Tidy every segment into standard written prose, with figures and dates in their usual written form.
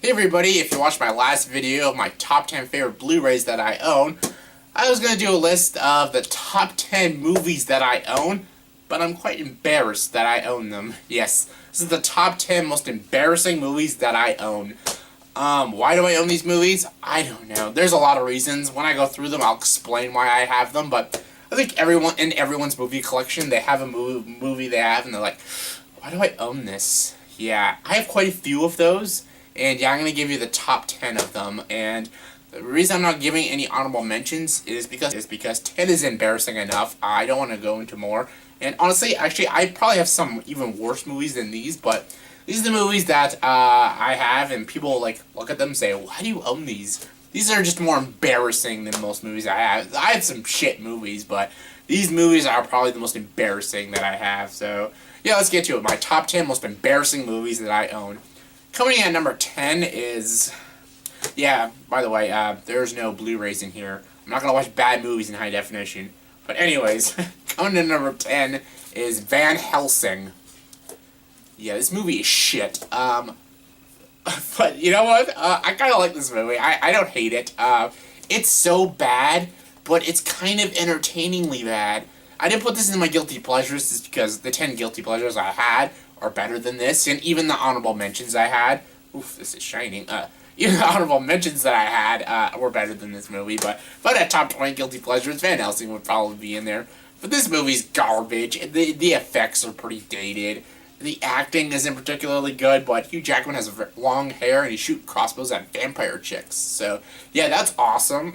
Hey everybody, if you watched my last video of my top 10 favorite Blu-rays that I own, I was going to do a list of the top 10 movies that I own, but I'm quite embarrassed that I own them. Yes, this is the top 10 most embarrassing movies that I own. Why do I own these movies? I don't know. There's a lot of reasons. When I go through them, I'll explain why I have them, but I think everyone's movie collection, they have a movie they have, and they're like, why do I own this? Yeah, I have quite a few of those. And yeah, I'm going to give you the top 10 of them, and the reason I'm not giving any honorable mentions is because 10 is embarrassing enough. I don't want to go into more, and honestly, actually, I probably have some even worse movies than these, but these are the movies that I have, and people like look at them and say, why do you own these? These are just more embarrassing than most movies I have. I have some shit movies, but these movies are probably the most embarrassing that I have, so yeah, let's get to it. My top 10 most embarrassing movies that I own. Coming in at number 10 is, yeah, by the way, there's no Blu-rays in here. I'm not going to watch bad movies in high definition. But anyways, coming in at number 10 is Van Helsing. Yeah, this movie is shit. But you know what? I kind of like this movie. I don't hate it. It's so bad, but it's kind of entertainingly bad. I didn't put this in my guilty pleasures just because the 10 guilty pleasures I had are better than this, and even the honorable mentions I had, oof, this is shining, even the honorable mentions that I had, were better than this movie, but at top 20 guilty pleasures, Van Helsing would probably be in there. But this movie's garbage, the effects are pretty dated, the acting isn't particularly good, but Hugh Jackman has long hair, and he shoots crossbows at vampire chicks, so, yeah, that's awesome,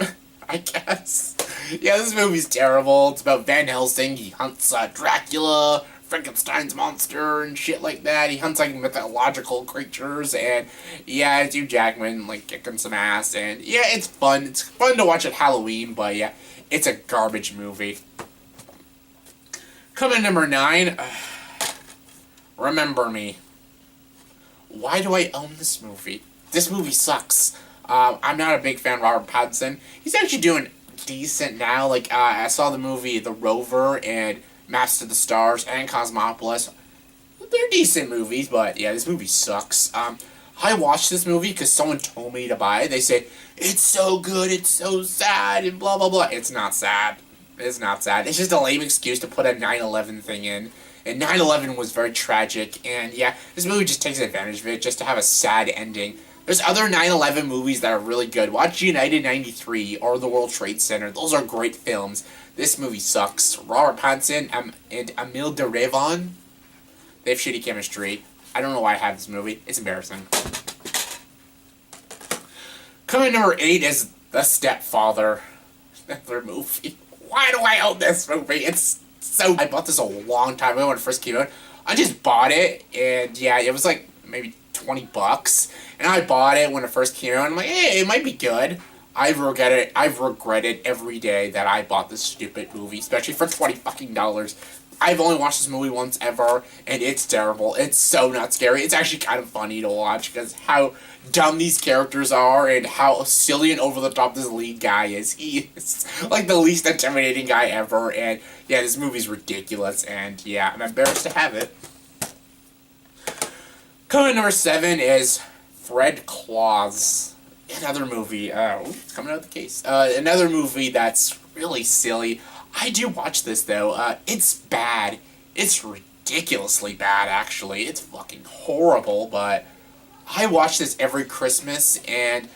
I guess. Yeah, this movie's terrible. It's about Van Helsing, he hunts, Dracula, Frankenstein's monster and shit like that. He hunts like mythological creatures, and yeah, it's Hugh Jackman like kicking some ass, and yeah, it's fun. It's fun to watch at Halloween, but yeah, it's a garbage movie. Coming in number 9, Remember Me. Why do I own this movie? This movie sucks. I'm not a big fan of Robert Pattinson. He's actually doing decent now. Like I saw the movie The Rover and Maps to the Stars and Cosmopolis. They're decent movies, but yeah, this movie sucks. I watched this movie because someone told me to buy it. They said, it's so good, it's so sad, and blah, blah, blah. It's not sad. It's not sad. It's just a lame excuse to put a 9/11 thing in. And 9/11 was very tragic, and yeah, this movie just takes advantage of it just to have a sad ending. There's other 9/11 movies that are really good. Watch United 93 or The World Trade Center. Those are great films. This movie sucks. Robert Pattinson and Emile de Ravon, they have shitty chemistry. I don't know why I have this movie. It's embarrassing. Coming number 8 is The Stepfather. Another movie. Why do I own this movie? I bought this a long time ago when it first came out. I just bought it, and yeah, it was like maybe $20, and I bought it when it first came out, and I'm like, hey, it might be good. I've regretted every day that I bought this stupid movie, especially for $20 fucking. I've only watched this movie once ever, and it's terrible. It's so not scary. It's actually kind of funny to watch, because how dumb these characters are, and how silly and over the top this lead guy is. He is like the least intimidating guy ever, and yeah, this movie's ridiculous, and yeah, I'm embarrassed to have it. Coming number 7 is Fred Claus. Another movie, it's coming out of the case. Another movie that's really silly. I do watch this, though. It's bad. It's ridiculously bad, actually. It's fucking horrible, but I watch this every Christmas, and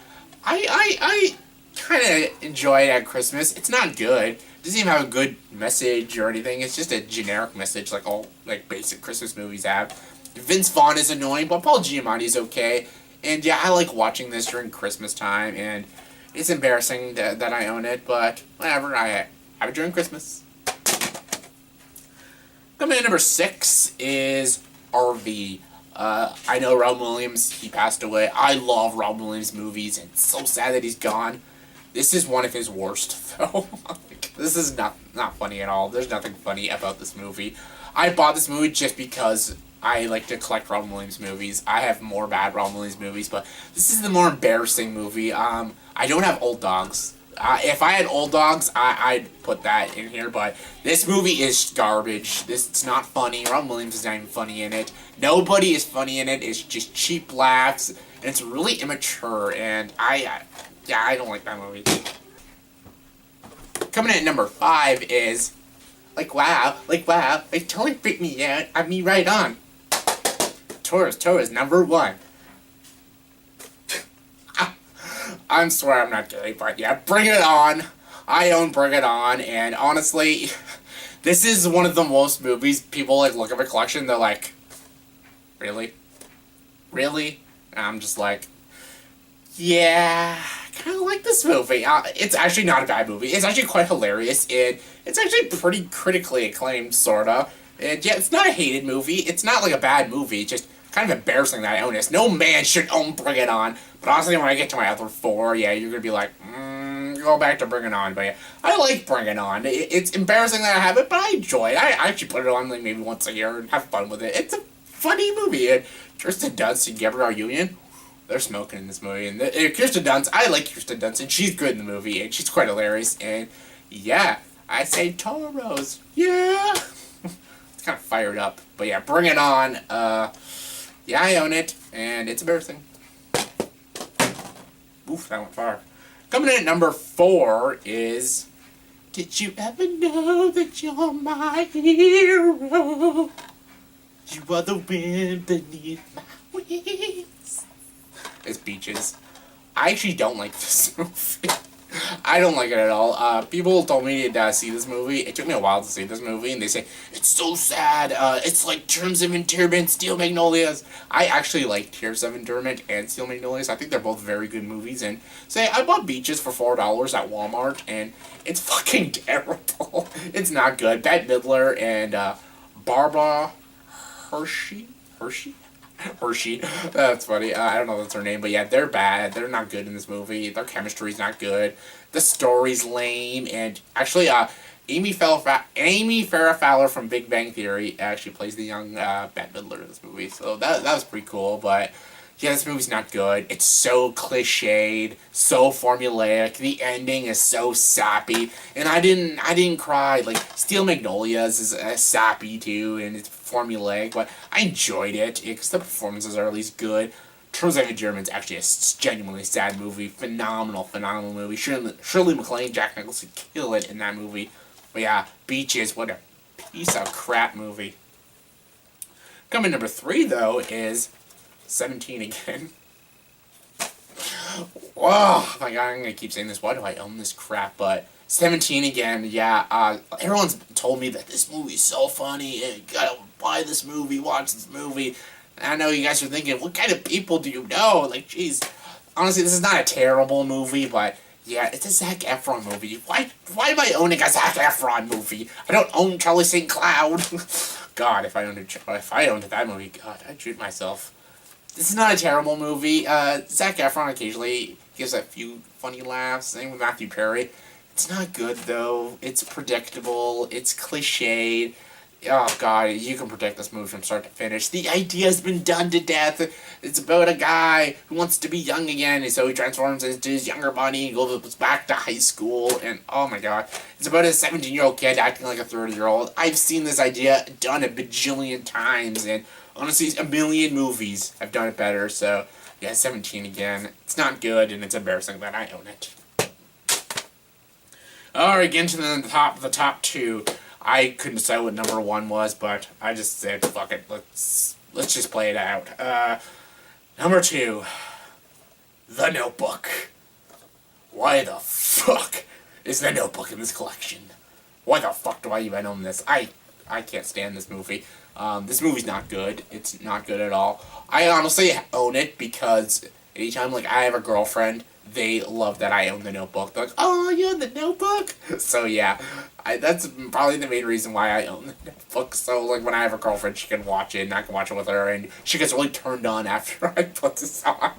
I kind of enjoy it at Christmas. It's not good. It doesn't even have a good message or anything. It's just a generic message, like all basic Christmas movies have. Vince Vaughn is annoying, but Paul Giamatti is okay. And yeah, I like watching this during Christmas time, and it's embarrassing that I own it, but whatever, I have it during Christmas. Coming in number 6 is RV. I know Robin Williams, he passed away. I love Robin Williams movies, and it's so sad that he's gone. This is one of his worst, though. This is not funny at all. There's nothing funny about this movie. I bought this movie just because I like to collect Robin Williams movies. I have more bad Robin Williams movies, but this is the more embarrassing movie. I don't have Old Dogs. If I had Old Dogs, I'd put that in here, but this movie is garbage. It's not funny. Robin Williams is not even funny in it. Nobody is funny in it. It's just cheap laughs. and it's really immature, and yeah, I don't like that movie. Coming in at number 5 is, wow, they totally freaked me out. I mean, right on. Taurus, number 1. I'm sorry I'm not gay, but yeah, Bring It On. I own Bring It On, and honestly, this is one of the most movies people like look at my collection, they're like, really? Really? And I'm just like, yeah, I kind of like this movie. It's actually not a bad movie. It's actually quite hilarious, and it's actually pretty critically acclaimed, sorta. And yeah, it's not a hated movie. It's not like a bad movie. It's just kind of embarrassing that I own this. No man should own Bring It On. But honestly, when I get to my other 4, yeah, you're gonna be like, go back to Bring It On. But yeah, I like Bring It On. It's embarrassing that I have it, but I enjoy it. I actually put it on like maybe once a year and have fun with it. It's a funny movie. And Kirsten Dunst and Gabrielle Union, they're smoking in this movie. And Kirsten Dunst, I like Kirsten Dunst, and she's good in the movie, and she's quite hilarious. And yeah, I say Toros. Yeah. It's kind of fired up. But yeah, Bring It On. Yeah, I own it, and it's embarrassing. Oof, that went far. Coming in at number 4 is, Did you ever know that you're my hero? You are the wind beneath my wings. It's Beaches. I actually don't like this movie. I don't like it at all. People told me to see this movie. It took me a while to see this movie, and they say, it's so sad. It's like Terms of Endearment, Steel Magnolias. I actually like Terms of Endearment and Steel Magnolias. I think they're both very good movies, and say, I bought Beaches for $4 at Walmart, and it's fucking terrible. It's not good. Bette Midler and Barbara Hershey? That's funny. I don't know if that's her name, but yeah, they're bad. They're not good in this movie. Their chemistry's not good. The story's lame, and actually, Amy Farrah Fowler from Big Bang Theory actually plays the young Bette Midler in this movie, so that was pretty cool. But yeah, this movie's not good. It's so cliched, so formulaic. The ending is so sappy, and I didn't cry. Like Steel Magnolias is sappy too, and it's formulaic, but I enjoyed it because the performances are at least good. Terms of Endearment's actually a genuinely sad movie. Phenomenal movie. Shirley MacLaine, Jack Nicholson kill it in that movie. But yeah, Beaches, what a piece of crap movie. Coming number 3 though is 17 again. Oh my god, I'm gonna keep saying this. Why do I own this crap? But 17 again, yeah. Everyone's told me that this movie's so funny, and you gotta buy this movie, watch this movie. And I know you guys are thinking, what kind of people do you know? Like, jeez. Honestly, this is not a terrible movie, but yeah, it's a Zac Efron movie. Why am I owning a Zac Efron movie? I don't own Charlie St. Cloud. God, if I owned that movie, God, I'd shoot myself. This is not a terrible movie. Zac Efron occasionally gives a few funny laughs. Same with Matthew Perry. It's not good, though. It's predictable. It's cliched. Oh, God, you can predict this movie from start to finish. The idea's been done to death. It's about a guy who wants to be young again, and so he transforms into his younger body and goes back to high school, and oh my God. It's about a 17-year-old kid acting like a 30-year-old. I've seen this idea done a bajillion times, and honestly, a million movies have done it better, so yeah, 17 again. It's not good, and it's embarrassing that I own it. Alright, getting to the top 2. I couldn't decide what number 1 was, but I just said, fuck it, let's just play it out. Number 2, The Notebook. Why the fuck is The Notebook in this collection? Why the fuck do I even own this? I can't stand this movie. This movie's not good. It's not good at all. I honestly own it because anytime, like, I have a girlfriend, they love that I own The Notebook. They're like, oh, you own The Notebook? So, yeah, that's probably the main reason why I own The Notebook. So, like, when I have a girlfriend, she can watch it, and I can watch it with her, and she gets really turned on after I put this on.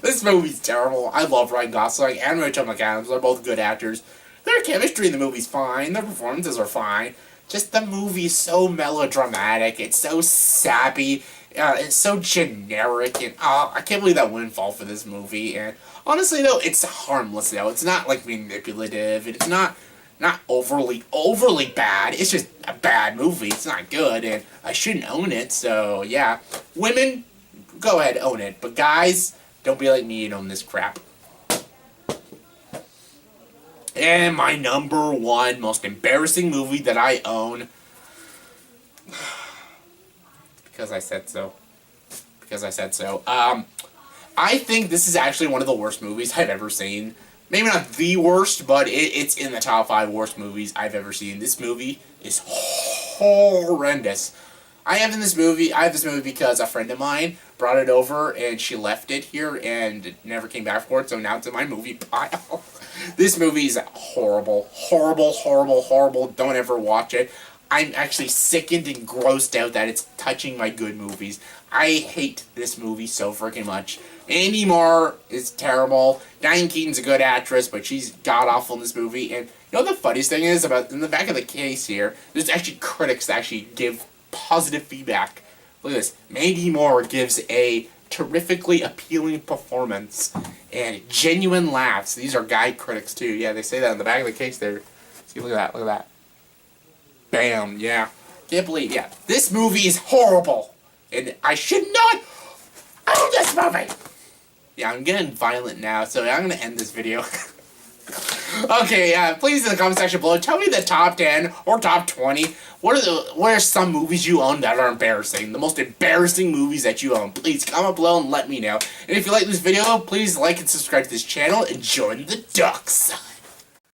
This movie's terrible. I love Ryan Gosling and Rachel McAdams. They're both good actors. Their chemistry in the movie's fine. Their performances are fine. Just the movie's so melodramatic. It's so sappy. It's so generic, and I can't believe that windfall for this movie. And honestly, though, it's harmless. Though it's not like manipulative. It's not overly bad. It's just a bad movie. It's not good, and I shouldn't own it. So yeah, women, go ahead, own it. But guys, don't be like me and own this crap. And my number one most embarrassing movie that I own, because I said so. I think this is actually one of the worst movies I've ever seen. Maybe not the worst, but it's in the top 5 worst movies I've ever seen. This movie is horrendous. I have this movie because a friend of mine brought it over and she left it here and never came back for it, so now it's in my movie pile. This movie is horrible. Horrible, horrible, horrible. Don't ever watch it. I'm actually sickened and grossed out that it's touching my good movies. I hate this movie so freaking much. Andy Moore is terrible. Diane Keaton's a good actress, but she's god-awful in this movie. And you know what the funniest thing is? About in the back of the case here, there's actually critics that actually give positive feedback. Look at this. Mandy Moore gives a terrifically appealing performance and genuine laughs. These are guy critics too. Yeah, they say that in the back of the case there. See, look at that. Look at that. Bam. Yeah. Can't believe. Yeah. This movie is horrible, and I should not own this movie. Yeah, I'm getting violent now, so I'm gonna end this video. Okay, please in the comment section below, tell me the top 10 or top 20. What are some movies you own that are embarrassing? The most embarrassing movies that you own. Please comment below and let me know. And if you like this video, please like and subscribe to this channel and join the ducks.